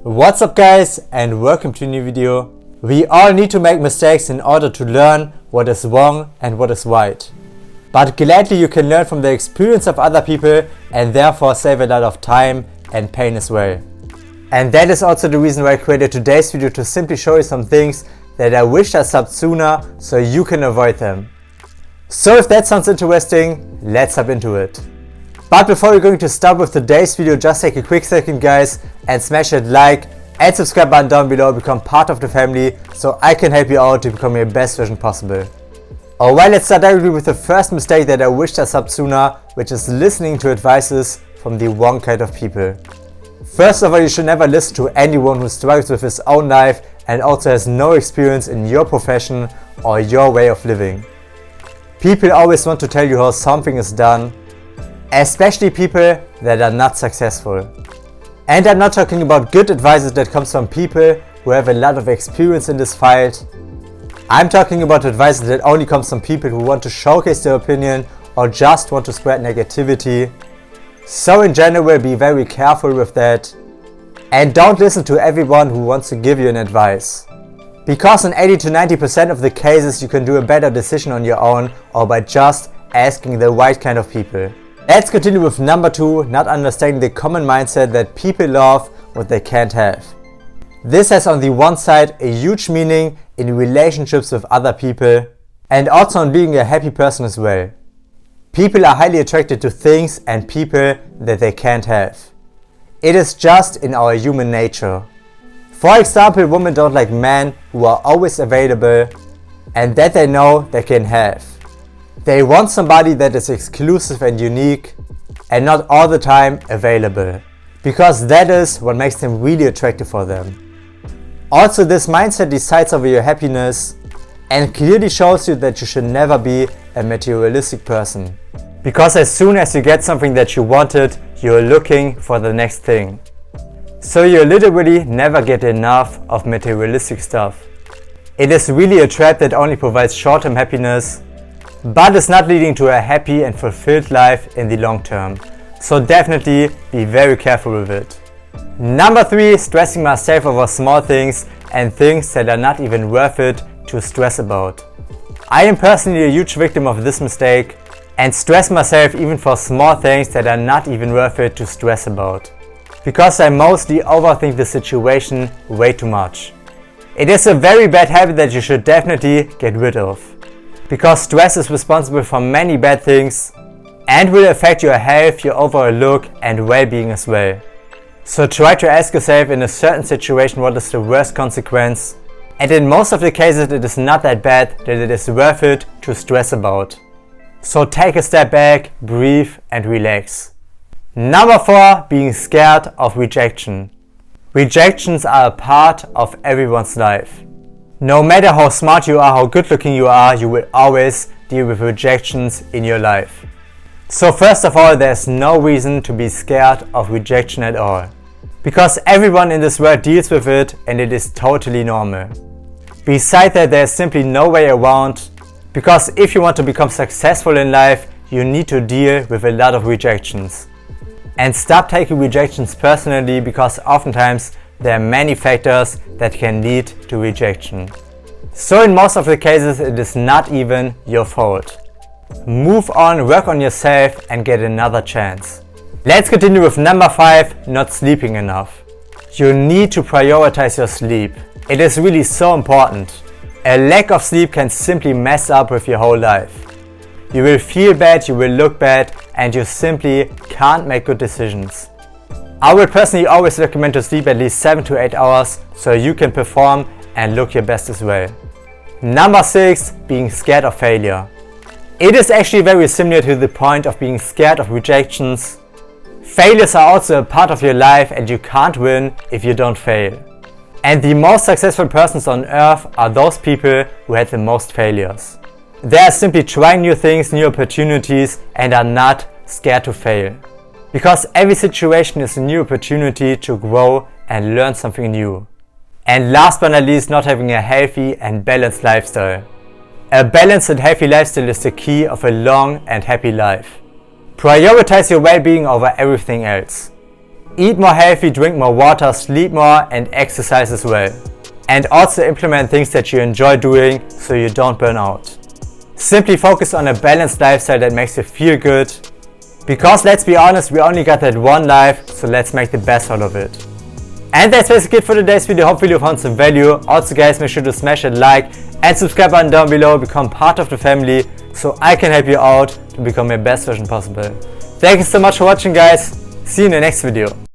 What's up guys, and welcome to a new video. We all need to make mistakes in order to learn what is wrong and what is right. But gladly you can learn from the experience of other people and therefore save a lot of time and pain as well. And that is also the reason why I created today's video, to simply show you some things that I wish I stopped sooner so you can avoid them. So if that sounds interesting, let's hop into it. But before we're going to start with today's video, just take a quick second guys and smash that like and subscribe button down below, become part of the family so I can help you out to become your best version possible. Alright, let's start directly with the first mistake that I wished I stopped sooner, which is listening to advices from the wrong kind of people. First of all, you should never listen to anyone who struggles with his own life and also has no experience in your profession or your way of living. People always want to tell you how something is done, especially people that are not successful. And I'm not talking about good advice that comes from people who have a lot of experience in this field. I'm talking about advice that only comes from people who want to showcase their opinion or just want to spread negativity. So in general, be very careful with that. And don't listen to everyone who wants to give you an advice. Because in 80 to 90% of the cases you can do a better decision on your own or by just asking the right kind of people. Let's continue with number 2, not understanding the common mindset that people love what they can't have. This has on the one side a huge meaning in relationships with other people and also on being a happy person as well. People are highly attracted to things and people that they can't have. It is just in our human nature. For example, women don't like men who are always available and that they know they can have. They want somebody that is exclusive and unique and not all the time available, because that is what makes them really attractive for them. Also, this mindset decides over your happiness and clearly shows you that you should never be a materialistic person. Because as soon as you get something that you wanted, you're looking for the next thing. So you literally never get enough of materialistic stuff. It is really a trap that only provides short-term happiness, but is not leading to a happy and fulfilled life in the long term. So definitely be very careful with it. Number 3, stressing myself over small things and things that are not even worth it to stress about. I am personally a huge victim of this mistake and stress myself even for small things that are not even worth it to stress about. Because I mostly overthink the situation way too much. It is a very bad habit that you should definitely get rid of. Because stress is responsible for many bad things and will affect your health, your overall look and well-being as well. So try to ask yourself in a certain situation what is the worst consequence, and in most of the cases it is not that bad that it is worth it to stress about. So take a step back, breathe and relax. Number 4, being scared of rejection. Rejections are a part of everyone's life. No matter how smart you are, how good looking you are, you will always deal with rejections in your life. So first of all, there's no reason to be scared of rejection at all. Because everyone in this world deals with it and it is totally normal. Besides that, there's simply no way around, because if you want to become successful in life, you need to deal with a lot of rejections. And stop taking rejections personally, because oftentimes there are many factors that can lead to rejection. So in most of the cases it is not even your fault. Move on, work on yourself and get another chance. Let's continue with number 5, not sleeping enough. You need to prioritize your sleep. It is really so important. A lack of sleep can simply mess up with your whole life. You will feel bad, you will look bad and you simply can't make good decisions. I would personally always recommend to sleep at least 7 to 8 hours so you can perform and look your best as well. Number 6, being scared of failure. It is actually very similar to the point of being scared of rejections. Failures are also a part of your life and you can't win if you don't fail. And the most successful persons on earth are those people who had the most failures. They are simply trying new things, new opportunities and are not scared to fail. Because every situation is a new opportunity to grow and learn something new. And last but not least, not having a healthy and balanced lifestyle. A balanced and healthy lifestyle is the key of a long and happy life. Prioritize your well-being over everything else. Eat more healthy, drink more water, sleep more, and exercise as well. And also implement things that you enjoy doing so you don't burn out. Simply focus on a balanced lifestyle that makes you feel good. Because let's be honest, we only got that one life, so let's make the best out of it. And that's basically it for today's video. Hopefully you found some value. Also guys, make sure to smash that like and subscribe button down below. Become part of the family so I can help you out to become your best version possible. Thank you so much for watching guys. See you in the next video.